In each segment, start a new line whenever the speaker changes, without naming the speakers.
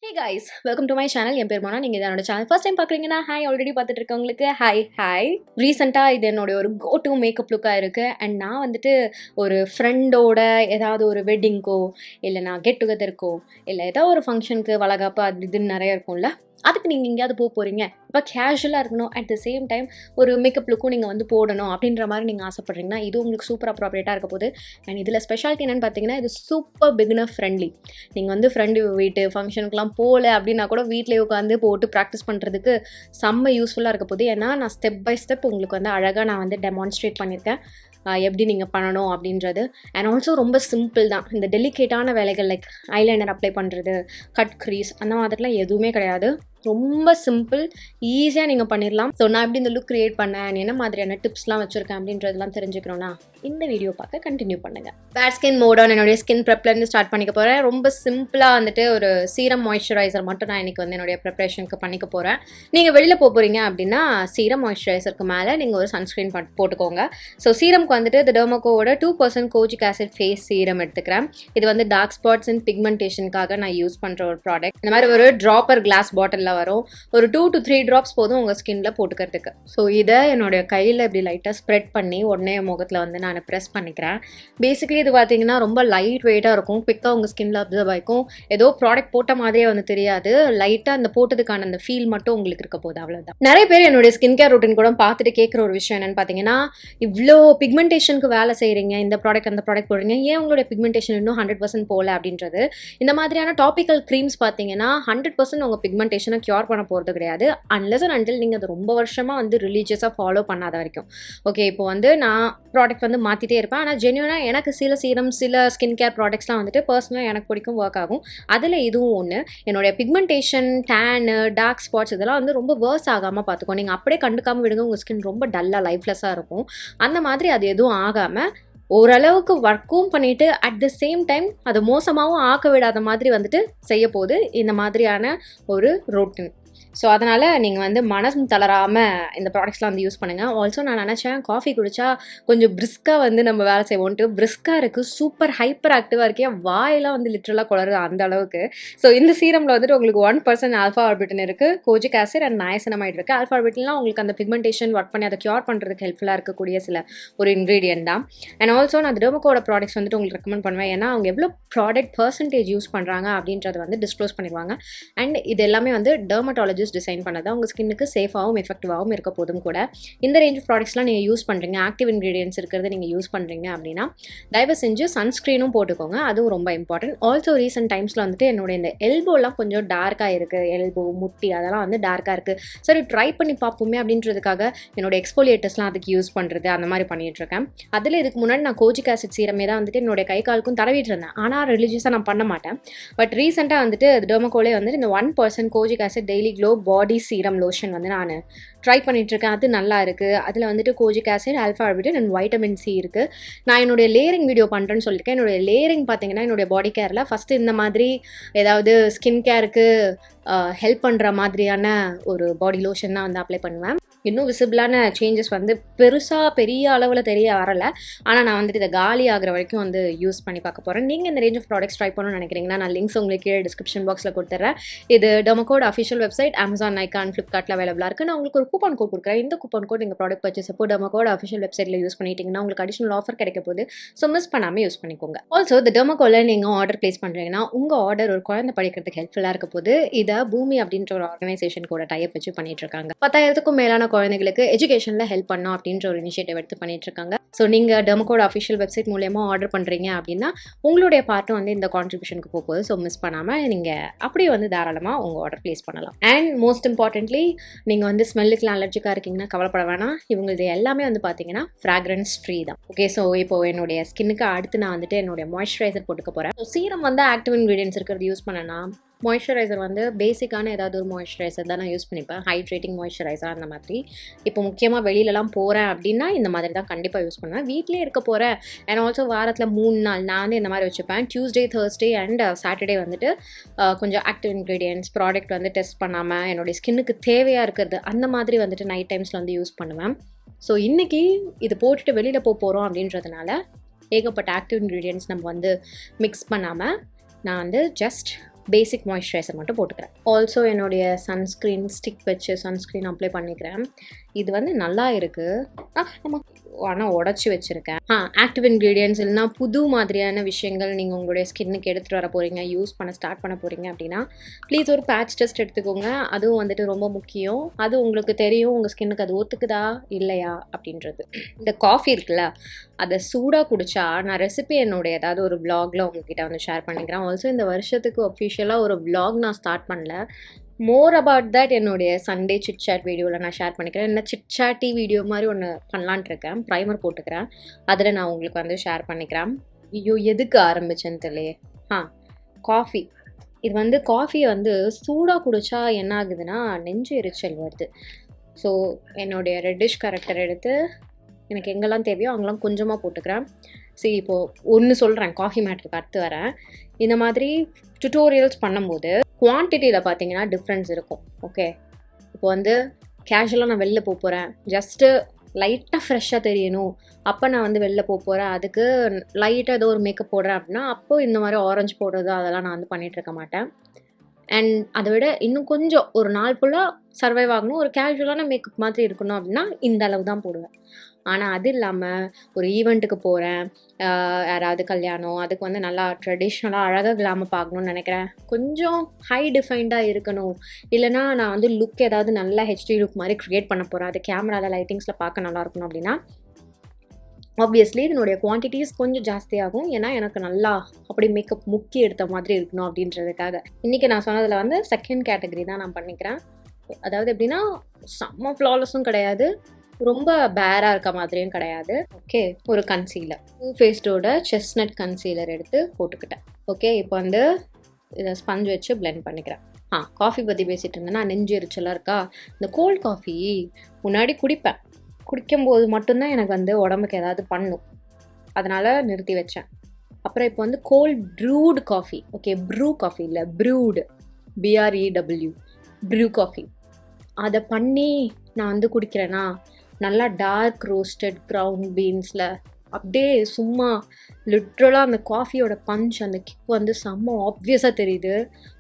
Hey guys, welcome to my channel. என் பேர் மோனா. நீங்கள் இதனோட சேனல் ஃபர்ஸ்ட் டைம் பார்க்குறீங்கன்னா ஹாய், ஆல்ரெடி பார்த்துட்டு இருக்கவங்களுக்கு ஹாய். ரீசெண்டாக இது என்னோட ஒரு கோ டு மேக்கப் லுக்காக இருக்குது. அண்ட் நான் வந்துட்டு ஒரு ஃப்ரெண்டோட ஏதாவது ஒரு வெட்டிங்க்கோ இல்லை நான் கெட் டுகெதருக்கோ இல்லை ஏதாவது ஒரு ஃபங்க்ஷனுக்கு வளகாப்பு அது இதுன்னு நிறைய இருக்கும்ல, அதுக்கு நீங்கள் எங்கேயாவது போக போகிறீங்க, இப்போ கேஷுவலாக இருக்கணும், அட் த சேம் டைம் ஒரு மேக்கப் லுக்கும் நீங்கள் வந்து போடணும் அப்படின்ற மாதிரி நீங்கள் ஆசைப்பட்றீங்கன்னா இது உங்களுக்கு சூப்பர் அப்ராப்ரியேட்டாக இருக்க போகுது. அண்ட் இதில் ஸ்பெஷாலிட்டி என்னென்னு பார்த்தீங்கன்னா இது சூப்பர் பிகினர் ஃப்ரெண்ட்லி. நீங்கள் வந்து ஃப்ரெண்டு வீட்டு ஃபங்க்ஷனுக்குலாம் போகல அப்படின்னா கூட வீட்டிலே உட்காந்து போட்டு ப்ராக்டிஸ் பண்ணுறதுக்கு செம்ம யூஸ்ஃபுல்லாக இருக்க போகுது. ஏன்னா நான் ஸ்டெப் பை ஸ்டெப் உங்களுக்கு வந்து அழகாக நான் வந்து டெமான்ஸ்ட்ரேட் பண்ணியிருக்கேன் எப்படி நீங்கள் பண்ணணும் அப்படின்றது. அண்ட் ஆல்சோ ரொம்ப சிம்பிள் தான். இந்த டெலிகேட்டான வேலைகள் லைக் ஐலைனர் அப்ளை பண்ணுறது, கட் க்ரீஸ் அந்த மாதிரிலாம் எதுவுமே கிடையாது. ரொம்ப சிம்பிள், ஈஸியாக நீங்கள் பண்ணிடலாம். ஸோ நான் எப்படி இந்த லுக் க்ரியேட் பண்ணேன், என்ன மாதிரியான டிப்ஸ்லாம் வச்சுருக்கேன் அப்படின்றதெல்லாம் தெரிஞ்சுக்கணும்னா இந்த வீடியோ பார்க்க கண்டினியூ பண்ணுங்கள். பேட் ஸ்கின் மோடான் என்னுடைய ஸ்கின் ப்ரெப்லேருந்து ஸ்டார்ட் பண்ணிக்க போகிறேன். ரொம்ப சிம்பிளாக வந்துட்டு ஒரு சீரம் மாய்ஸ்சரைசர் மட்டும் நான் இன்றைக்கி வந்து என்னுடைய ப்ரிப்ரேஷனுக்கு பண்ணிக்க போகிறேன். நீங்கள் வெளியில் போகிறீங்க அப்படின்னா சீரம் மாய்ஸ்சரைசருக்கு மேலே நீங்கள் ஒரு சன்ஸ்க்ரீன் போட்டுக்கோங்க. ஸோ சீரம்க்கு வந்துட்டு இந்த டெர்மோகோவோட 2% கோஜிக் ஆசிட் ஃபேஸ் சீரம் எடுத்துக்கிறேன். இது வந்து டார்க் ஸ்பாட்ஸ் அண்ட் பிக்மெண்டேஷனுக்காக நான் யூஸ் பண்ணுற ஒரு ப்ராடக்ட். இந்த மாதிரி ஒரு ட்ராப்பர் கிளாஸ் பாட்டிலில் வரும். ஒரு 2 to 3 drops போதும் உங்கள் ஸ்கின்ல போட்டுக்கிறதுக்கு. ஸோ இதை என்னுடைய கையில் இப்படி லைட்டாக ஸ்ப்ரெட் பண்ணி உடனே முகத்தில் வந்து நான் ப்ரெஸ் பண்ணிக்கிறேன். பேசிக்கலி இது பார்த்தீங்கன்னா ரொம்ப லைட் வெயிட்டாக இருக்கும், குவிக்காக உங்கள் ஸ்கின்ல அப்சர்வ் ஆகிக்கும். ஏதோ ப்ராடக்ட் போட்ட மாதிரியே வந்து தெரியாது, லைட்டாக அந்த போட்டதுக்கான அந்த ஃபீல் மட்டும் உங்களுக்கு இருக்க போகுது, அவ்வளோதான். நிறைய பேர் என்னுடைய ஸ்கின் கேர் ரொட்டீன் கூட பார்த்துட்டு கேட்குற ஒரு விஷயம் என்னென்னு பார்த்தீங்கன்னா, இவ்வளோ பிக்மெண்டேஷனுக்கு வேலை செய்கிறீங்க, இந்த ப்ராடக்ட் அந்த ப்ராடக்ட் போடுறீங்க, ஏன் உங்களுடைய பிக்மெண்டேஷன் இன்னும் 100% போகல அப்படின்றது. இந்த மாதிரியான டாபிக்கல் க்ரீம்ஸ் பார்த்தீங்கன்னா 100% உங்கள் பிக்மெண்டேஷனை க்யூர் பண்ண போகிறது கிடையாது, அன்லெஸ் அண்ட் அன்டில் நீங்கள் அது ரொம்ப வருஷமாக வந்து ரிலீஜியஸாக ஃபாலோ பண்ணாத வரைக்கும். ஓகே, இப்போ வந்து நான் ப்ராடக்ட் வந்து மாற்றிட்டே இருப்பேன். ஆனால் ஜென்யூனாக எனக்கு சில சீரம் சில ஸ்கின் கேர் ப்ராடக்ட்ஸ்லாம் வந்துட்டு பர்சனலாக எனக்கு பிடிக்கும், ஒர்க் ஆகும். அதில் இதுவும் ஒன்று. என்னுடைய பிக்மெண்டேஷன், டேனு, டார்க் ஸ்பாட்ஸ் இதெல்லாம் வந்து ரொம்ப வேர்ஸ் ஆகாமல் பார்த்துக்கோ. நீங்கள் அப்படியே கண்டுக்காமல் விடுங்க, உங்கள் ஸ்கின் ரொம்ப டல்லாக லைஃப்லெஸ்ஸாக இருக்கும். அந்த மாதிரி அது எதுவும் ஆகாமல் ஓரளவுக்கு ஒர்க்கும் பண்ணிவிட்டு அட் த சேம் டைம் அது மோசமாகவும் ஆக்க விடாத மாதிரி வந்துட்டு செய்ய போகுது இந்த மாதிரியான ஒரு ரொட்டீன். ஸோ அதனால் நீங்கள் வந்து மனசு தளராமல் இந்த ப்ராடக்ட்ஸ்லாம் வந்து யூஸ் பண்ணுங்கள். ஆல்சோ நான் நினச்சேன் காஃபி குடித்தா கொஞ்சம் பிரிஸ்காக வந்து நம்ம வேலை செய்வோன்ட்டு. பிரிஸ்காக இருக்குது, சூப்பர் ஹைப்பர் ஆக்டிவாக இருக்கேன், வாயெல்லாம் வந்து லிட்ரலாக குளருது அந்த அளவுக்கு. ஸோ இந்த சீரமில் வந்துட்டு உங்களுக்கு 1% ஆல்ஃபா ஆர்பிட்டின் இருக்குது, கோஜிக் ஆசிட் அண்ட் நயசினமைட் இருக்குது. ஆல்ஃபா ஆர்பிட்டின்லாம் உங்களுக்கு அந்த பிக்மெண்டேஷன் ஒர்க் பண்ணி அதை க்யூர் பண்ணுறதுக்கு ஹெல்ப்ஃபுல்லாக இருக்கக்கூடிய சில ஒரு இன்க்ரீடியன்ட் தான். அண்ட் ஆல்சோ நான் டெர்மோகோட ப்ராடக்ட்ஸ் வந்துட்டு உங்களுக்கு ரெக்கமெண்ட் பண்ணுவேன். ஏன்னா அவங்க எவ்வளோ ப்ராடக்ட் பர்சன்டேஜ் யூஸ் பண்ணுறாங்க அப்படின்றத வந்து டிஸ்க்ளோஸ் பண்ணிடுவாங்க. அண்ட் இது எல்லாமே வந்து டெர்மட்டாலஜிஸ்ட் டிசைன் பண்ணதான் உங்கள் ஸ்கின்னுக்கு சேஃபாகவும் எஃபெக்டிவாகவும் இருக்க போதும் கூட. இந்த ரேஞ்ச் ஆஃப் ப்ராடக்ட்ஸ்லாம் நீங்கள் யூஸ் பண்ணுறீங்க, ஆக்டிவ் இன்க்ரீடியன்ஸ் இருக்கிறது நீங்கள் யூஸ் பண்ணுறீங்க அப்படின்னா தயவு செஞ்சு சன்ஸ்க்ரீனும் போட்டுக்கோங்க, அதுவும் ரொம்ப இம்பார்ட்டன்ட். ஆல்சோ ரீசெண்ட் டைம்ஸில் வந்துட்டு என்னோட இந்த எல்போலாம் கொஞ்சம் டார்க்காக இருக்குது, எல்போ முட்டி அதெல்லாம் வந்து டார்க்காக இருக்குது. சரி ட்ரை பண்ணி பார்ப்போமே அப்படின்றதுக்காக என்னோட எக்ஸ்போலியேட்டர்ஸ்லாம் அதுக்கு யூஸ் பண்ணுறது அந்த மாதிரி பண்ணிகிட்ருக்கேன். அதில் இதுக்கு முன்னாடி நான் கோஜிக் ஆசிட் சீரமே தான் வந்துட்டு என்னோட கை காலுக்கும் தடவிட்டு இருந்தேன். ஆனால் ரிலீஜியஸாக நான் பண்ண மாட்டேன். பட் ரீசெண்டாக வந்துட்டு டெர்மோகோலே வந்துட்டு இந்த 1% kojic acid daily glow body serum lotion வந்து நான் ட்ரை பண்ணிகிட்ருக்கேன். அது நல்லா இருக்குது. அதில் வந்துட்டு kojic acid, alpha arbutin and vitamin C இருக்குது. நான் என்னுடைய லேயரிங் வீடியோ பண்ணுறேன்னு சொல்லியிருக்கேன். என்னுடைய லேயரிங் பார்த்தீங்கன்னா என்னுடைய பாடி கேரில் ஃபஸ்ட்டு இந்த மாதிரி ஏதாவது ஸ்கின் கேருக்கு ஹெல்ப் பண்ணுற மாதிரியான ஒரு பாடி லோஷன் தான் வந்து அப்ளை பண்ணுவேன். இன்னும் விசிபிளான சேஞ்சஸ் வந்து பெரிய அளவில் தெரிய வரலை. ஆனால் நான் வந்துட்டு இதை காலி ஆகிற வரைக்கும் வந்து யூஸ் பண்ணி பார்க்க போகிறேன். நீங்கள் இந்த ரேஞ்ச் ஆஃப் ப்ராடக்ட்ஸ் ட்ரை பண்ணணும்னு நினைக்கிறீங்கன்னா நான் லிங்க்ஸ் உங்களுக்கு கீழே டிஸ்கிரிப்ஷன் பாக்ஸில் கொடுத்துட்றேன். இது டெர்மோகோட அஃபிஷியல் வெப்சைட், அமேசான், நைக்கான், ஃப்ளிப்கார்ட்டில் அவைலபிளாக இருக்குது. நான் உங்களுக்கு ஒரு கூப்பன் கோட் கொடுக்குறேன். இந்த கூப்பன் கோட் நீங்கள் ப்ராடக்ட் பர்ச்சேஸ் அப்போ டெர்மோகோட அஃபிஷியல் வெப்சைட்டில் யூஸ் பண்ணிட்டீங்கன்னா உங்களுக்கு அடிஷனல் ஆஃபர் கிடைக்க போகுது. ஸோ மிஸ் பண்ணாமல் யூஸ் பண்ணிக்கோங்க. ஆல்சோ இந்த டெர்மோகோல நீங்கள் ஆர்டர் பிளேஸ் பண்ணுறீங்கன்னா உங்கள் ஆர்டர் ஒரு குழந்தை படிக்கிறதுக்கு ஹெல்ப்ஃபுல்லாக இருக்க போது. இதை பூமி அப்படின்ற ஒரு ஆர்கனைசேஷன் கூட டைப் வச்சு பண்ணிட்டு இருக்காங்க. 10,000க்கும் மேலான குழந்தைகளுக்கு எஜுகேஷனில் ஹெல்ப் பண்ணோம் அப்படின்ற ஒரு இனிஷியேட்டிவ் எடுத்து பண்ணிட்டு இருக்காங்க. ஸோ நீங்கள் டெர்மோகோட அஃபிஷியல் வெப்சைட் மூலமா ஆர்டர் பண்ணுறீங்க அப்படின்னா உங்களுடைய பார்ட்டும் வந்து இந்த கான்ட்ரிபியூஷனுக்கு போகுது. ஸோ மிஸ் பண்ணாமல் நீங்கள் அப்படியே வந்து தாராளமாக உங்கள் ஆர்டர் பிளேஸ் பண்ணலாம். அண்ட் மோஸ்ட் இம்பார்ட்டன்ட்லி நீங்கள் வந்து ஸ்மெல்லுக்குலாம் அலர்ஜிக்காக இருக்கீங்கன்னா கவலைப்பட வேணாம். இவங்களுக்கு எல்லாமே வந்து பார்த்தீங்கன்னா ஃப்ராக்ரன்ஸ் ஃப்ரீ தான். ஓகே, ஸோ இப்போ என்னுடைய ஸ்கின்னுக்கு அடுத்து நான் வந்துட்டு என்னுடைய மாய்ஸ்சரைசர் போட்டுக்க போகிறேன். ஸோ சீரம் வந்து ஆக்டிவ் இன்க்ரீடியன்ஸ் இருக்கிறது யூஸ் பண்ணனா மாய்ஸ்சரைசர் வந்து பேசிக்கான ஏதாவது ஒரு மாய்ஸ்சரைசர் தான் நான் யூஸ் பண்ணிப்பேன், ஹைட்ரேட்டிங் மாய்ஸ்சரைசர் அந்த மாதிரி. இப்போ முக்கியமாக வெளியிலலாம் போகிறேன் அப்படின்னா இந்த மாதிரி தான் கண்டிப்பாக யூஸ் பண்ணுவேன். வீட்டிலே இருக்க போகிறேன் அண்ட் ஆல்சோ வாரத்தில் 3 நாள் நான் வந்து இந்த மாதிரி வச்சுப்பேன். டியூஸ்டே, தேர்ஸ்டே அண்ட் சாட்டர்டே வந்துட்டு கொஞ்சம் ஆக்டிவ் இன்க்ரீடியன்ஸ் ப்ராடக்ட் வந்து டெஸ்ட் பண்ணாமல் என்னுடைய ஸ்கின்னுக்கு தேவையாக இருக்கிறது அந்த மாதிரி வந்துட்டு நைட் டைம்ஸில் வந்து யூஸ் பண்ணுவேன். ஸோ இன்றைக்கி இது போட்டுட்டு வெளியில் போகிறோம் அப்படின்றதுனால ஏகப்பட்ட ஆக்டிவ் இன்க்ரீடியன்ஸ் நம்ம வந்து மிக்ஸ் பண்ணாமல் நான் வந்து ஜஸ்ட் பேசிக் மாய்ஸ்சரைசர் மட்டும் போட்டுக்கிறேன். ஆல்சோ என்னுடைய சன்ஸ்க்ரீன் ஸ்டிக் வச்சு சன்ஸ்க்ரீன் அப்ளை பண்ணிக்கிறேன். இது வந்து நல்லா இருக்குது. ஆமாம், ஆனால் உடச்சி வச்சுருக்கேன். ஆக்டிவ் இன்க்ரீடியன்ட்ஸ் இல்லைனா புது மாதிரியான விஷயங்கள் நீங்கள் உங்களுடைய ஸ்கின்னுக்கு எடுத்துகிட்டு வர போகிறீங்க, யூஸ் பண்ண ஸ்டார்ட் பண்ண போகிறீங்க அப்படின்னா ப்ளீஸ் ஒரு பேட்ச் டெஸ்ட் எடுத்துக்கோங்க. அதுவும் வந்துட்டு ரொம்ப முக்கியம். அது உங்களுக்கு தெரியும் உங்கள் ஸ்கின்னுக்கு அது ஒத்துக்குதா இல்லையா அப்படின்றது. இந்த காஃபி இருக்குல்ல, அதை சூடாக குடித்தா நான் ரெசிபி என்னுடைய ஏதாவது ஒரு விலாகில் உங்ககிட்ட வந்து ஷேர் பண்ணிக்கிறேன். ஆல்சோ இந்த வருஷத்துக்கு அஃபிஷியலாக ஒரு விலாக் நான் ஸ்டார்ட் பண்ணல. மோர் அபவுட் தட் என்னுடைய சண்டே சிட் சாட் வீடியோவில் நான் ஷேர் பண்ணிக்கிறேன். என்ன சிட் சாட்டி வீடியோ மாதிரி ஒன்று பண்ணலான்ட்டு இருக்கேன். ப்ரைமர் போட்டுக்கிறேன், அதில் நான் உங்களுக்கு வந்து ஷேர் பண்ணிக்கிறேன். ஐயோ எதுக்கு ஆரம்பிச்சேன்னு தெரியலையே. காஃபி. இது வந்து காஃபியை வந்து சூடாக குடித்தா என்ன ஆகுதுன்னா நெஞ்சு எரிச்சல் வருது. ஸோ என்னுடைய ரெட்டிஷ் கரெக்டர் எடுத்து எனக்கு எங்கெல்லாம் தேவையோ அங்கெல்லாம் கொஞ்சமாக போட்டுக்கிறேன். சரி, இப்போது ஒன்று சொல்கிறேன், காஃபி மேட்ருக்கு அடுத்து வரேன். இந்த மாதிரி டுட்டோரியல்ஸ் பண்ணும்போது குவான்டிட்டியில் பார்த்தீங்கன்னா டிஃப்ரென்ஸ் இருக்கும். ஓகே, இப்போ வந்து கேஷுவலாக நான் வெளில போகிறேன், ஜஸ்ட்டு லைட்டாக ஃப்ரெஷ்ஷாக தெரியணும், அப்போ நான் வந்து வெளில போகிறேன், அதுக்கு லைட்டாக ஏதோ ஒரு மேக்கப் போடுறேன் அப்படின்னா அப்போது இந்த மாதிரி ஆரஞ்சு போடுறது அதெல்லாம் நான் வந்து பண்ணிகிட்ருக்க மாட்டேன். அண்ட் அதை விட இன்னும் கொஞ்சம் ஒரு நாள் ஃபுல்லாக சர்வைவ் ஆகணும், ஒரு கேஷுவலான மேக்கப் மாதிரி இருக்கணும் அப்படின்னா இந்த அளவு தான் போடுவேன். ஆனால் அது இல்லாமல் ஒரு ஈவெண்ட்டுக்கு போகிறேன், யாராவது கல்யாணம், அதுக்கு வந்து நல்லா ட்ரெடிஷ்னலாக அழகாக கிளாமர் பார்க்கணுன்னு நினைக்கிறேன், கொஞ்சம் ஹை டிஃபைன்டாக இருக்கணும், இல்லைனா நான் வந்து லுக் ஏதாவது நல்லா ஹெச்டி லுக் மாதிரி க்ரியேட் பண்ண போகிறேன், அது கேமராவில் லைட்டிங்ஸில் பார்க்க நல்லா இருக்கணும் அப்படின்னா ஆப்வியஸ்லி இதனுடைய குவான்டிட்டிஸ் கொஞ்சம் ஜாஸ்தியாகும். ஏன்னா எனக்கு நல்லா அப்படி மேக்கப் முக்கி எடுத்த மாதிரி இருக்கணும் அப்படின்றதுக்காக. இன்றைக்கி நான் சொன்னதில் வந்து செகண்ட் கேட்டகரி தான் நான் பண்ணிக்கிறேன். அதாவது எப்படின்னா செம்ம ஃப்ளாலஸும் கிடையாது, ரொம்ப பேராக இருக்க மாதிரியும் கிடையாது. ஓகே, ஒரு கன்சீலர், டூ ஃபேஸ்டோட செஸ்னட் கன்சீலர் எடுத்து போட்டுக்கிட்டேன். ஓகே, இப்போ வந்து இதை ஸ்பஞ்ச் வச்சு பிளெண்ட் பண்ணிக்கிறேன். காஃபி பற்றி பேசிகிட்டு இருந்தேன்னா நெஞ்சு எரிச்சலாக இருக்கா. இந்த கோல்ட் காஃபி முன்னாடி குடிப்பேன், குடிக்கும்போது மட்டும்தான் எனக்கு வந்து உடம்புக்கு ஏதாவது பண்ணும், அதனால் நிறுத்தி வச்சேன். அப்புறம் இப்போ வந்து cold brewed coffee, okay Bru coffee இல்லை ப்ரூடு, BREW ப்ரூ காஃபி, அதை பண்ணி நான் வந்து குடிக்கிறேன்னா நல்லா டார்க் ரோஸ்டட் ப்ரௌன் பீன்ஸில் அப்படியே சும்மா லிட்ரலாக அந்த காஃபியோட பஞ்ச் அந்த கிக் வந்து செம்ம ஆப்வியஸாக தெரியுது.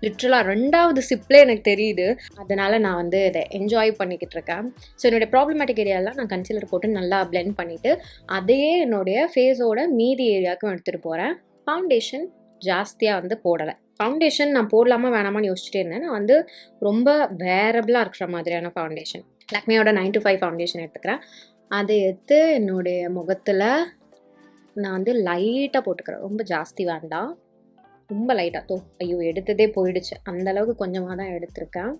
லிட்ரலாக 2வது சிப்லே எனக்கு தெரியுது. அதனால் நான் வந்து இதை என்ஜாய் பண்ணிக்கிட்டு இருக்கேன். ஸோ என்னுடைய ப்ராப்ளமேட்டிக் ஏரியாலாம் நான் கன்சீலர் போட்டு நல்லா பிளெண்ட் பண்ணிவிட்டு அதையே என்னுடைய ஃபேஸோட மீதி ஏரியாவுக்கும் எடுத்துகிட்டு போகிறேன். ஃபவுண்டேஷன் ஜாஸ்தியாக வந்து போடலை. ஃபவுண்டேஷன் நான் போடலாமா வேணாமான்னு யோசிச்சுட்டே இருந்தேன். நான் வந்து ரொம்ப வேரபிளாக இருக்கிற மாதிரியான ஃபவுண்டேஷன், லாக்மேயோட 9 to 5 ஃபவுண்டேஷன் எடுத்துக்கிறேன். அதை எடுத்து என்னுடைய முகத்தில் நான் வந்து லைட்டாக போட்டுக்கிறேன். ரொம்ப ஜாஸ்தி வேண்டாம், ரொம்ப லைட்டாக. ஐயோ எடுத்ததே போயிடுச்சு, அந்தளவுக்கு கொஞ்சமாக தான் எடுத்திருக்கேன்.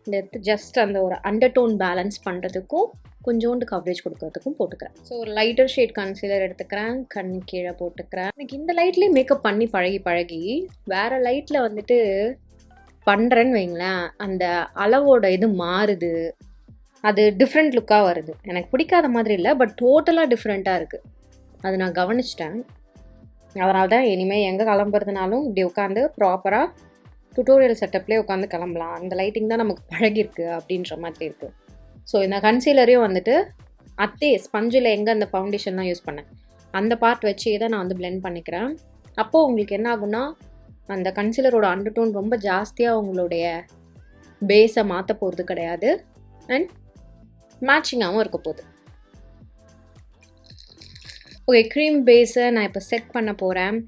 இந்த எடுத்து ஜஸ்ட் அந்த ஒரு அண்டர்டோன் பேலன்ஸ் பண்ணுறதுக்கும் கொஞ்சோண்டு கவரேஜ் கொடுக்கறதுக்கும் போட்டுக்கிறேன். ஸோ ஒரு லைட்டர் ஷேட் கன்சீலர் எடுத்துக்கிறேன், கண் கீழே போட்டுக்கிறேன். எனக்கு இந்த லைட்லேயே மேக்கப் பண்ணி பழகி வேறு லைட்டில் வந்துட்டு பண்ணுறேன்னு வைங்களேன், அந்த அளவோட இது மாறுது, அது டிஃப்ரெண்ட் லுக்காக வருது. எனக்கு பிடிக்காத மாதிரி இல்லை, பட் டோட்டலாக டிஃப்ரெண்ட்டாக இருக்குது. அது நான் கவனிச்சிட்டேன். அதனால தான் இனிமேல் எங்கே கிளம்புறதுனாலும் இப்படி உட்காந்து ப்ராப்பராக டுட்டோரியல் செட்டப்லேயே உட்காந்து கிளம்பலாம், அந்த லைட்டிங் தான் நமக்கு பழகிருக்கு அப்படின்ற மாதிரி இருக்குது. ஸோ இந்த கன்சீலரையும் வந்துட்டு அதே ஸ்பஞ்சில் எங்கே அந்த ஃபவுண்டேஷன் தான் யூஸ் பண்ணேன் அந்த பார்ட் வச்சு தான் நான் வந்து பிளெண்ட் பண்ணிக்கிறேன். அப்போது உங்களுக்கு என்ன ஆகும்னா அந்த கன்சீலரோட அண்டர்டோன் ரொம்ப ஜாஸ்தியாக உங்களுடைய பேஸை மாற்ற போகிறது கிடையாது, அண்ட் மேட்சிங்காகவும் இருக்க போகுது. ஓகே, க்ரீம் பேஸை நான் இப்போ செட் பண்ண போகிறேன்.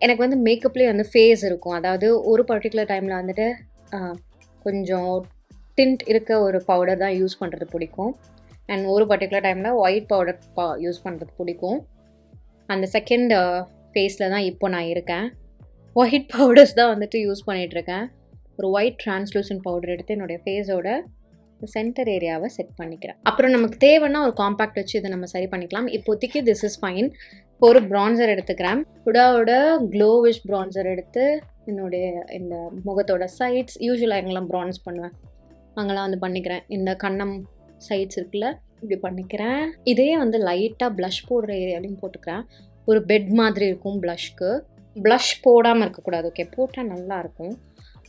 எனக்கு வந்து மேக்கப்லேயே வந்து ஃபேஸ் இருக்கும், அதாவது ஒரு பர்டிகுலர் டைமில் வந்துட்டு கொஞ்சம் டிண்ட் இருக்க ஒரு பவுடர் தான் யூஸ் பண்ணுறது பிடிக்கும், அண்ட் ஒரு பர்டிகுலர் டைமில் ஒயிட் பவுடர் யூஸ் பண்ணுறது பிடிக்கும். அந்த செகண்ட் ஃபேஸில் தான் இப்போ நான் இருக்கேன். ஒயிட் பவுடர்ஸ் தான் வந்துட்டு யூஸ் பண்ணிகிட்ருக்கேன். ஒரு ஒயிட் டிரான்ஸ்லூசன்ட் பவுடர் எடுத்து என்னுடைய ஃபேஸோட சென்டர் ஏரியாவை செட் பண்ணிக்கிறேன். அப்புறம் நமக்கு தேவைன்னா ஒரு காம்பேக்ட் வச்சு இதை நம்ம சரி பண்ணிக்கலாம். இப்போதைக்கு திஸ் இஸ் ஃபைன். இப்போ ஒரு ப்ரான்சர் எடுத்துக்கிறேன். ஹுடாவோட க்ளோவிஷ் ப்ரான்சர் எடுத்து என்னுடைய இந்த முகத்தோட சைட்ஸ், யூஸ்வலாக எங்கெல்லாம் ப்ரான்ஸ் பண்ணுவேன் அங்கெல்லாம் வந்து பண்ணிக்கிறேன். இந்த கண்ணம் சைட்ஸ் இருக்குல்ல, இப்படி பண்ணிக்கிறேன். இதே வந்து லைட்டாக ப்ளஷ் போடுற ஏரியாலையும் போட்டுக்கிறேன். ஒரு பெட் மாதிரி இருக்கும் ப்ளஷ்க்கு. ப்ளஷ் போடாமல் இருக்கக்கூடாது, ஓகே, போட்டால் நல்லாயிருக்கும்.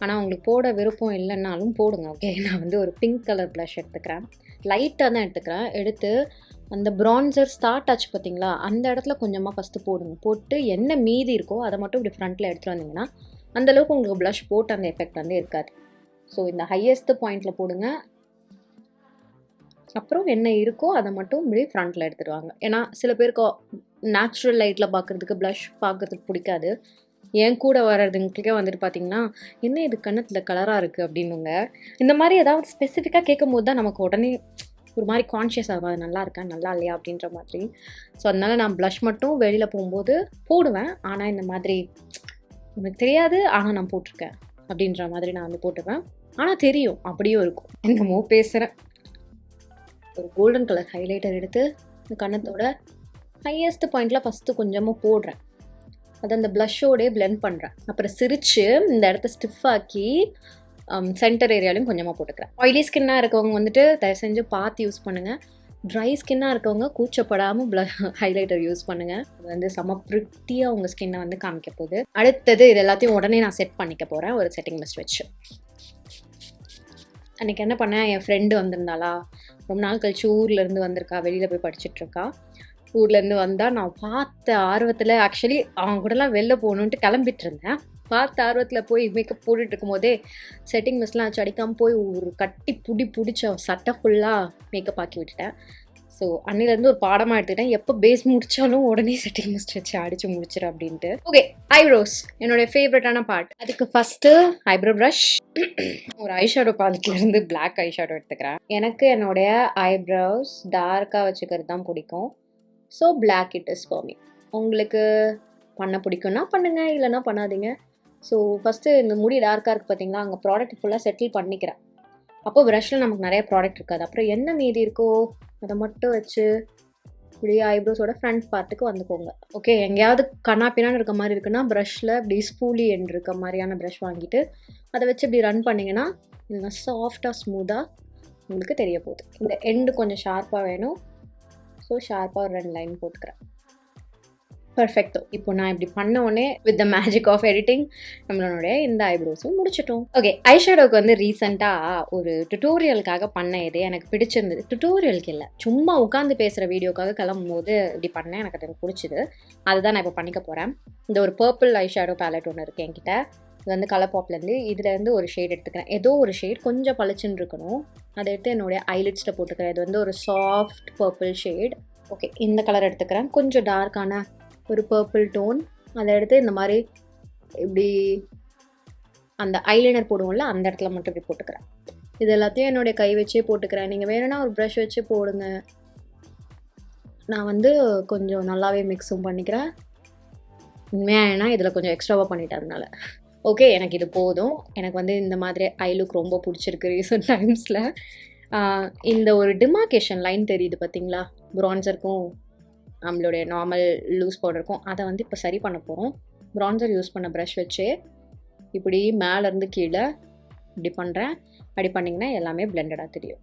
ஆனால் உங்களுக்கு போட விருப்பம் இல்லைன்னாலும் போடுங்க, ஓகே. நான் வந்து ஒரு பிங்க் கலர் ப்ளஷ் எடுத்துக்கிறேன், லைட்டாக தான் எடுத்துக்கிறேன். எடுத்து அந்த ப்ரான்சர் ஸ்டார்ட் ஆச்சு பார்த்தீங்களா, அந்த இடத்துல கொஞ்சமாக ஃபஸ்ட்டு போடுங்க. போட்டு என்ன மீதி இருக்கோ அதை மட்டும் இப்படி ஃப்ரண்ட்டில் எடுத்துகிட்டு வந்தீங்கன்னா அந்தளவுக்கு உங்களுக்கு ப்ளஷ் போட்டு அந்த எஃபெக்ட் வந்து இருக்காது. ஸோ இந்த ஹையஸ்ட் பாயிண்டில் போடுங்க. அப்புறம் என்ன இருக்கோ அதை மட்டும் இப்படி ஃப்ரண்ட்டில் எடுத்துடுவாங்க. ஏன்னா சில பேருக்கு நேச்சுரல் லைட்டில் பார்க்குறதுக்கு ப்ளஷ் பார்க்குறதுக்கு பிடிக்காது. என் கூட வர்றதுங்களுக்கே வந்துட்டு பார்த்தீங்கன்னா, என்ன இது கன்னத்தில் கலராக இருக்குது அப்படின்னுங்க. இந்த மாதிரி ஏதாவது ஸ்பெசிஃபிக்காக கேட்கும் போது தான் நமக்கு உடனே ஒரு மாதிரி கான்ஷியஸ் ஆகும், அது நல்லா இருக்கா நல்லா இல்லையா அப்படின்ற மாதிரி. ஸோ அதனால் நான் ப்ளஷ் மட்டும் வெளியில் போகும்போது போடுவேன். ஆனால் இந்த மாதிரி எனக்கு தெரியாது, ஆனால் நான் போட்டிருக்கேன் அப்படின்ற மாதிரி நான் வந்து போட்டுவேன். ஆனால் தெரியும், அப்படியும் இருக்கும். என்னமோ பேசுகிறேன். ஒரு கோல்டன் கலர் ஹைலைட்டர் எடுத்து இந்த கன்னத்தோட ஹையஸ்ட் பாயிண்டில் ஃபஸ்ட்டு கொஞ்சமாக போடுறேன். அதை அந்த ப்ளஷ்ஷோடே பிளெண்ட் பண்ணுறேன். அப்புறம் சிரித்து இந்த இடத்த ஸ்டிஃபாக்கி சென்டர் ஏரியாலையும் கொஞ்சமாக போட்டுக்கிறேன். ஆயிலி ஸ்கின்னாக இருக்கவங்க வந்துட்டு தயவு செஞ்சு பார்த்து யூஸ் பண்ணுங்கள். ட்ரை ஸ்கின்னாக இருக்கவங்க கூச்சப்படாமல் ஹைலைட்டர் யூஸ் பண்ணுங்கள். அது வந்து செம்ம ப்ரிட்டியாக உங்கள் ஸ்கின்னை வந்து காமிக்க போகுது. அடுத்தது இது எல்லாத்தையும் உடனே நான் செட் பண்ணிக்க போகிறேன் ஒரு செட்டிங் மிஸ்ட் வச்சு. அன்றைக்கி என்ன பண்ணேன், என் ஃப்ரெண்டு வந்திருந்தாளா, ரொம்ப நாள் கழிச்சு ஊர்லேருந்து வந்திருக்கா, வெளியில் போய் படிச்சுட்ருக்கா. ஊர்லேருந்து வந்தால் நான் பார்த்த ஆர்வத்தில் ஆக்சுவலி அவங்க கூடலாம் வெளில போகணுன்ட்டு கிளம்பிட்டு இருந்தேன். பார்த்த ஆர்வத்தில் போய் மேக்கப் போட்டுட்டு இருக்கும் போதே செட்டிங் மிஸ்ட்லாம் வச்சு அடிக்காமல் போய் ஒரு கட்டி பிடிச்ச சட்டை ஃபுல்லாக மேக்கப் ஆக்கி விட்டுட்டேன். ஸோ அன்னிலேருந்து ஒரு பாடமாக எடுத்துக்கிட்டேன், எப்போ பேஸ் முடித்தாலும் உடனே செட்டிங் மிஸ்ட் வச்சு அடித்து முடிச்சிடு அப்படின்ட்டு. ஓகே, ஐப்ரோஸ் என்னுடைய ஃபேவரட்டான பார்ட். அதுக்கு ஃபஸ்ட்டு ஐப்ரோ ப்ரஷ், ஒரு ஐஷேடோ பாலட்லேருந்து பிளாக் ஐஷேடோ எடுத்துக்கிறேன். எனக்கு என்னுடைய ஐப்ரோஸ் டார்க்காக வச்சுக்கிறது தான் பிடிக்கும். So black it is for me. உங்களுக்கு பண்ண பிடிக்கும்னா பண்ணுங்கள், இல்லைனா பண்ணாதீங்க. ஸோ ஃபஸ்ட்டு இந்த முடி டார்க்காக இருக்குது பார்த்தீங்களா, அங்கே ப்ராடக்ட் ஃபுல்லாக செட்டில் பண்ணிக்கிறேன். அப்போ ப்ரஷில் நமக்கு நிறைய ப்ராடக்ட் இருக்காது. அப்புறம் என்ன மீதி இருக்கோ அதை மட்டும் வச்சு இப்படி ஐப்ரோஸோட ஃப்ரண்ட் பார்ட்டுக்கு வந்துக்கோங்க. ஓகே, எங்கேயாவது கண்ணாப்பினான்னு இருக்க மாதிரி இருக்குன்னா ப்ரஷில் இப்படி ஸ்பூலி எண்ட் இருக்க மாதிரியான ப்ரஷ் வாங்கிட்டு அதை வச்சு இப்படி ரன் பண்ணிங்கன்னா இல்லைனா சாஃப்டாக ஸ்மூத்தாக உங்களுக்கு தெரிய போகுது. இந்த எண்டு கொஞ்சம் ஷார்ப்பாக வேணும். ஸோ ஷார்ப்பாக ஒரு 2 லைன் போட்டுக்கிறேன். பர்ஃபெக்டோ. இப்போ நான் இப்படி பண்ண உடனே with the magic of editing நம்மளுடைய இந்த ஐப்ரோஸும் முடிச்சிட்டோம். ஓகே, ஐஷேடோவுக்கு வந்து ரீசெண்டாக ஒரு டுட்டோரியலுக்காக பண்ண இது எனக்கு பிடிச்சிருந்தது. டுட்டோரியலுக்கு இல்லை, சும்மா உட்காந்து பேசுகிற வீடியோக்காக கிளம்பும் போது இப்படி பண்ணேன், எனக்கு அது பிடிச்சிது. அதுதான் நான் இப்போ பண்ணிக்க போகிறேன். இந்த ஒரு பர்பிள் ஐஷேடோ பேலட் ஒன்று இருக்குது என்கிட்ட. இது வந்து கலர் பாப்லேருந்து இதுலேருந்து ஒரு ஷேட் எடுத்துக்கிறேன். ஏதோ ஒரு ஷேட் கொஞ்சம் பளிச்சுன்னு இருக்கணும். அதை எடுத்து என்னுடைய ஐலிட்ஸில் போட்டுக்கிறேன். இது வந்து ஒரு சாஃப்ட் பர்பிள் ஷேட். ஓகே, இந்த கலர் எடுத்துக்கிறேன். கொஞ்சம் டார்க்கான ஒரு பர்பிள் டோன். அதை எடுத்து இந்த மாதிரி இப்படி அந்த ஐலைனர் போடுவோம்ல அந்த இடத்துல மட்டும் இப்படி போட்டுக்கிறேன். இது எல்லாத்தையும் என்னுடைய கை வச்சே போட்டுக்கிறேன். நீங்கள் வேணும்னா ஒரு ப்ரஷ் வச்சு போடுங்க. நான் வந்து கொஞ்சம் நல்லாவே மிக்ஸும் பண்ணிக்கிறேன். உண்மையாக ஏன்னா இதில் கொஞ்சம் எக்ஸ்ட்ராவாக பண்ணிட்டதுனால. ஓகே, எனக்கு இது போதும். எனக்கு வந்து இந்த மாதிரி ஐ லுக் ரொம்ப பிடிச்சிருக்கு ரீசெண்ட் டைம்ஸில். இந்த ஒரு டிமார்கேஷன் லைன் தெரியுது பார்த்தீங்களா, ப்ரான்சருக்கும் நம்மளுடைய நார்மல் லூஸ் பவுடருக்கும், அதை வந்து இப்போ சரி பண்ண போகிறோம். ப்ரான்சர் யூஸ் பண்ண ப்ரஷ் வச்சு இப்படி மேலேருந்து கீழே இப்படி பண்ணுறேன். அப்படி பண்ணிங்கன்னா எல்லாமே பிளெண்டடாக தெரியும்.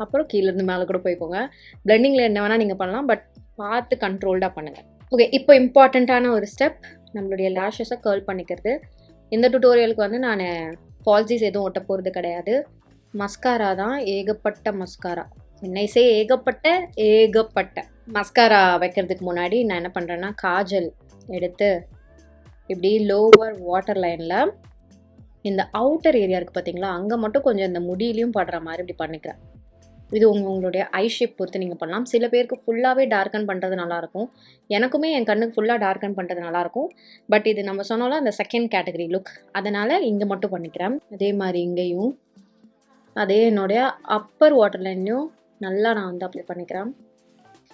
அப்புறம் கீழேருந்து மேலே கூட போய்க்கோங்க. பிளெண்டிங்கில் என்ன வேணால் நீங்கள் பண்ணலாம், பட் பார்த்து கண்ட்ரோல்டாக பண்ணுங்கள். ஓகே, இப்போ இம்பார்ட்டண்ட்டான ஒரு ஸ்டெப், நம்மளுடைய லேஷஸை கர்ல் பண்ணிக்கிறது. இந்த டுட்டோரியலுக்கு வந்து நான் ஃபால்ஸிஸ் எதுவும் ஒட்ட போகிறது கிடையாது. மஸ்காரா தான், ஏகப்பட்ட மஸ்காரா. என்னைசே ஏகப்பட்ட மஸ்காரா வைக்கிறதுக்கு முன்னாடி நான் என்ன பண்ணுறேன்னா, காஜல் எடுத்து இப்படி லோவர் வாட்டர் லைனில் இந்த அவுட்டர் ஏரியா இருக்குது பார்த்தீங்களா, அங்கே மட்டும் கொஞ்சம் இந்த முடியிலையும் படுற மாதிரி இப்படி பண்ணிக்கிறேன். இது உங்களுடைய ஐ ஷேப் பொறுத்து நீங்கள் பண்ணலாம். சில பேருக்கு ஃபுல்லாகவே டார்க்கன் பண்ணுறது நல்லாயிருக்கும். எனக்குமே என் கண்ணுக்கு ஃபுல்லாக டார்க்கன் பண்ணுறது நல்லாயிருக்கும். பட் இது நம்ம சொன்னாலும் அந்த செகண்ட் கேட்டகரி லுக், அதனால் இங்கே மட்டும் பண்ணிக்கிறேன். அதே மாதிரி இங்கேயும் அதே என்னுடைய அப்பர் வாட்டர் லைன்லையும் நல்லா நான் வந்து அப்ளை பண்ணிக்கிறேன்.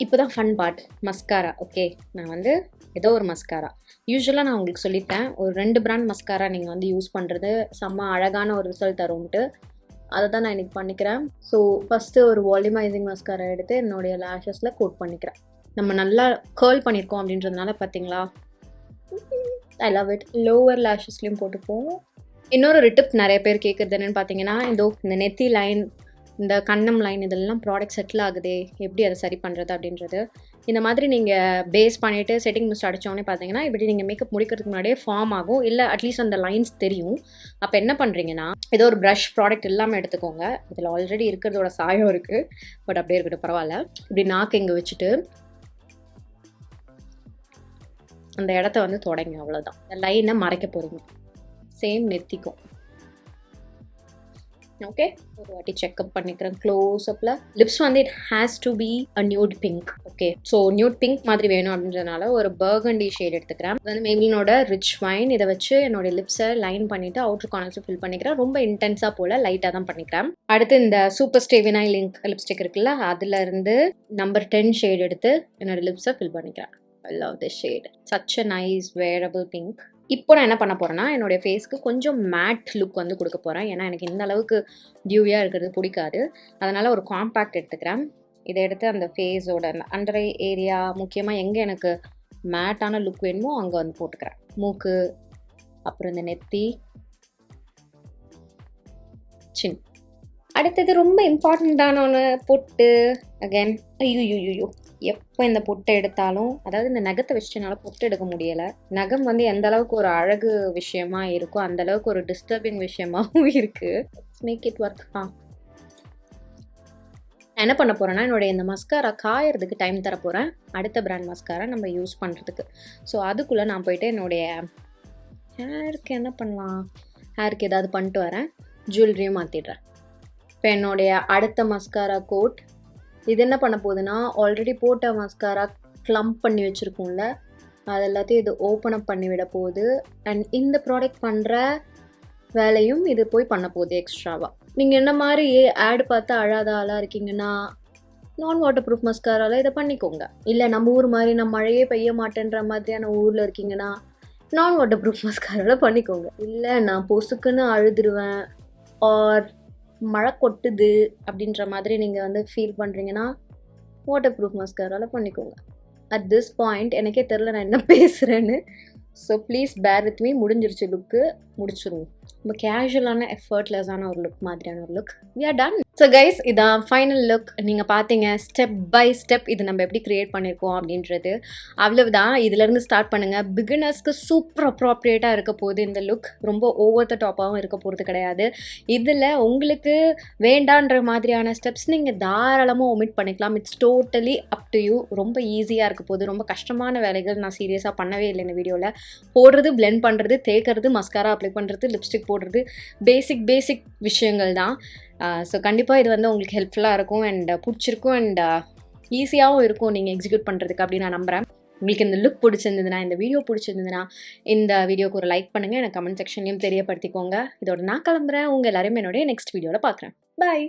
இப்போ தான் ஃபன் பார்ட், மஸ்காரா. ஓகே, நான் வந்து ஏதோ ஒரு மஸ்காரா, யூஸ்வலாக நான் உங்களுக்கு சொல்லிட்டேன், ஒரு 2 பிராண்ட் மஸ்காரா நீங்கள் வந்து யூஸ் பண்ணுறது செம்ம அழகான ஒரு ரிசல்ட் தரும்ன்ட்டு. அதை தான் நான் இன்றைக்கி பண்ணிக்கிறேன். ஸோ ஃபஸ்ட்டு ஒரு வால்யூமைசிங் மஸ்காரா எடுத்து என்னுடைய லேஷஸில் கோட் பண்ணிக்கிறேன். நம்ம நல்லா கேர்ள் பண்ணியிருக்கோம் அப்படின்றதுனால பார்த்தீங்களா, ஐ லவ் இட். லோவர் லேஷஸ்லேயும் போட்டுப்போம். இன்னொரு டிப் நிறைய பேர் கேட்குறது என்னென்னு பார்த்தீங்கன்னா, இந்த நெத்தி லைன், இந்த கண்ணம் லைன், இதெல்லாம் ப்ராடக்ட் செட்டில் ஆகுதே, எப்படி அதை சரி பண்ணுறது அப்படின்றது. இந்த மாதிரி நீங்கள் பேஸ் பண்ணிவிட்டு செட்டிங் மிஸ்ட் அடித்தோடனே பார்த்தீங்கன்னா, இப்படி நீங்கள் மேக்கப் முடிக்கிறதுக்கு முன்னாடியே ஃபார்ம் ஆகும், இல்லை அட்லீஸ்ட் அந்த லைன்ஸ் தெரியும். அப்போ என்ன பண்ணுறீங்கன்னா, ஏதோ ஒரு ப்ரஷ் ப்ராடக்ட் இல்லாமல் எடுத்துக்கோங்க. இதில் ஆல்ரெடி இருக்கிறதோட சாயம் இருக்குது, பட் அப்படியே இருக்கட்டும், பரவாயில்ல. இப்படி நாக்கு இங்கே வச்சுட்டு அந்த இடத்த வந்து தொடங்க, அவ்வளோதான். இந்த லைனை மறைக்க போகிறீங்க. சேம் நெத்திக்கும். ஓகே, ஒரு வாட்டி செக்அப் பண்ணிக்கிறேன் க்ளோஸ்அப்பில். லிப்ஸ் வந்து it has to be a nude pink. Okay, so nude pink மாதிரி வேணும் அப்படின்றதுனால ஒரு பர்கண்டி ஷேட் எடுத்துக்கிறேன். இது வந்து மேபிளினோட ரிச் வைன். இதை வச்சு என்னோட லிப்ஸை லைன் பண்ணிவிட்டு அவுட்டர் கார்னர்ஸும் ஃபில் பண்ணிக்கிறேன். ரொம்ப இன்டென்ஸாக போல் லைட்டாக தான் பண்ணிக்கிறேன். அடுத்து இந்த super stay vinyl ink lipstick இருக்குல்ல, அதுலேருந்து நம்பர் 10 ஷேட் எடுத்து என்னோட லிப்ஸை ஃபில் பண்ணிக்கிறேன். I love this shade. Such a nice wearable pink. இப்போ நான் என்ன பண்ண போகிறேன்னா என்னுடைய ஃபேஸ்க்கு கொஞ்சம் மேட் லுக் வந்து கொடுக்க போகிறேன். ஏன்னா எனக்கு இந்த அளவுக்கு டியூவியாக இருக்கிறது பிடிக்காது. அதனால் ஒரு காம்பேக்ட் எடுத்துக்கிறேன். இதை எடுத்து அந்த ஃபேஸோட அந்த அண்டர் ஐ ஏரியா, முக்கியமாக எங்கே எனக்கு மேட்டான லுக் வேணுமோ அங்கே வந்து போட்டுக்கிறேன். மூக்கு, அப்புறம் இந்த நெத்தி, சின். அடுத்தது ரொம்ப இம்பார்ட்டண்ட்டான ஒன்று, பொட்டு. அகேன் ஐயோ, எப்போ இந்த பொட்டை எடுத்தாலும், அதாவது இந்த நகத்தை வச்சுட்டு என்னால் பொட்டு எடுக்க முடியலை. நகம் வந்து எந்த அளவுக்கு ஒரு அழகு விஷயமா இருக்கோ அந்த அளவுக்கு ஒரு டிஸ்டர்பிங் விஷயமாகவும் இருக்குது. Make it work. என்ன பண்ண போகிறேன்னா என்னுடைய இந்த மஸ்காரா காயறதுக்கு டைம் தர போகிறேன். அடுத்த பிராண்ட் மஸ்காரா நம்ம யூஸ் பண்ணுறதுக்கு. ஸோ அதுக்குள்ளே நான் போயிட்டு என்னுடைய ஹேருக்கு என்ன பண்ணலாம், ஹேருக்கு ஏதாவது பண்ணிட்டு வரேன். ஜுவல்லரியும் மாற்றிடுறேன். இப்போ என்னுடைய அடுத்த மஸ்காரா கோட் இது என்ன பண்ண போகுதுன்னா, ஆல்ரெடி போட்ட மஸ்காரா க்ளம்ப் பண்ணி வச்சுருக்கோம்ல, அது எல்லாத்தையும் இது ஓப்பன் அப் பண்ணி விட போகுது. அண்ட் இந்த ப்ராடக்ட் பண்ணுற வேலையும் இது போய் பண்ண போகுது எக்ஸ்ட்ராவாக. நீங்கள் என்ன மாதிரி ஆட் பார்த்து அழாத ஆளாக இருக்கீங்கன்னா நான் வாட்டர் ப்ரூஃப் மஸ்காராவில் இதை பண்ணிக்கோங்க. இல்லை நம்ம ஊர் மாதிரி நான் மழையே பெய்ய மாட்டேன்ற மாதிரியான ஊரில் இருக்கீங்கன்னா நான் வாட்டர் ப்ரூஃப் மஸ்காராவில் பண்ணிக்கோங்க. இல்லை நான் பொசுக்குன்னு அழுதுருவேன் ஆர் மழை கொட்டுது அப்படின்ற மாதிரி நீங்கள் வந்து ஃபீல் பண்ணுறீங்கன்னா வாட்டர் ப்ரூஃப் மஸ்காராவில் பண்ணிக்கோங்க. அட் திஸ் பாயிண்ட் எனக்கே தெரில நான் என்ன பேசுகிறேன்னு. So please bear with me. முடிஞ்சிருச்சு, லுக்கு முடிச்சிருவோம். ரொம்ப கேஷுவலான எஃபர்ட்லெஸ்ஸான ஒரு லுக் மாதிரியான ஒரு look. We are done. So guys, இதான் ஃபைனல் லுக். நீங்கள் பார்த்தீங்க ஸ்டெப் பை ஸ்டெப் இது நம்ம எப்படி க்ரியேட் பண்ணியிருக்கோம் அப்படின்றது. அவ்வளவுதான். இதிலேருந்து ஸ்டார்ட் பண்ணுங்கள். பிகினர்ஸ்க்கு சூப்பர் அப்ராப்ரியேட்டாக இருக்க போகுது இந்த லுக். ரொம்ப ஓவர் த டாப்பாகவும் இருக்க போகிறது கிடையாது. இதில் உங்களுக்கு வேண்டான்ற மாதிரியான ஸ்டெப்ஸ் நீங்கள் தாராளமாக ஒமிட் பண்ணிக்கலாம். It's totally up to you. ரொம்ப ஈஸியாக இருக்க போகுது. ரொம்ப கஷ்டமான வேலைகள் நான் சீரியஸாக பண்ணவே இல்லை இந்த வீடியோவில். போடுறது, பிளெண்ட் பண்ணுறது, தேய்க்கிறது, மஸ்காரா அப்ளை பண்ணுறது, லிப்ஸ்டிக் போடுறது, பேசிக் விஷயங்கள் தான். ஸோ கண்டிப்பாக இது வந்து உங்களுக்கு ஹெல்ப்ஃபுல்லாக இருக்கும் அண்ட் பிடிச்சிருக்கும் அண்ட் ஈஸியாகவும் இருக்கும் நீங்கள் எக்ஸிக்யூட் பண்ணுறதுக்கு அப்படின்னு நான் நம்புகிறேன். உங்களுக்கு இந்த லுக் பிடிச்சிருந்ததுன்னா, இந்த வீடியோ பிடிச்சிருந்ததுன்னா இந்த வீடியோக்கு ஒரு லைக் பண்ணுங்கள். எனக்கு கமெண்ட் செக்ஷன்லையும் தெரியப்படுத்திக்கோங்க. இதோட நான் கிளம்புறேன். உங்கள் எல்லாரையும் என்னுடைய நெக்ஸ்ட் வீடியோவில் பார்க்குறேன். பாய்.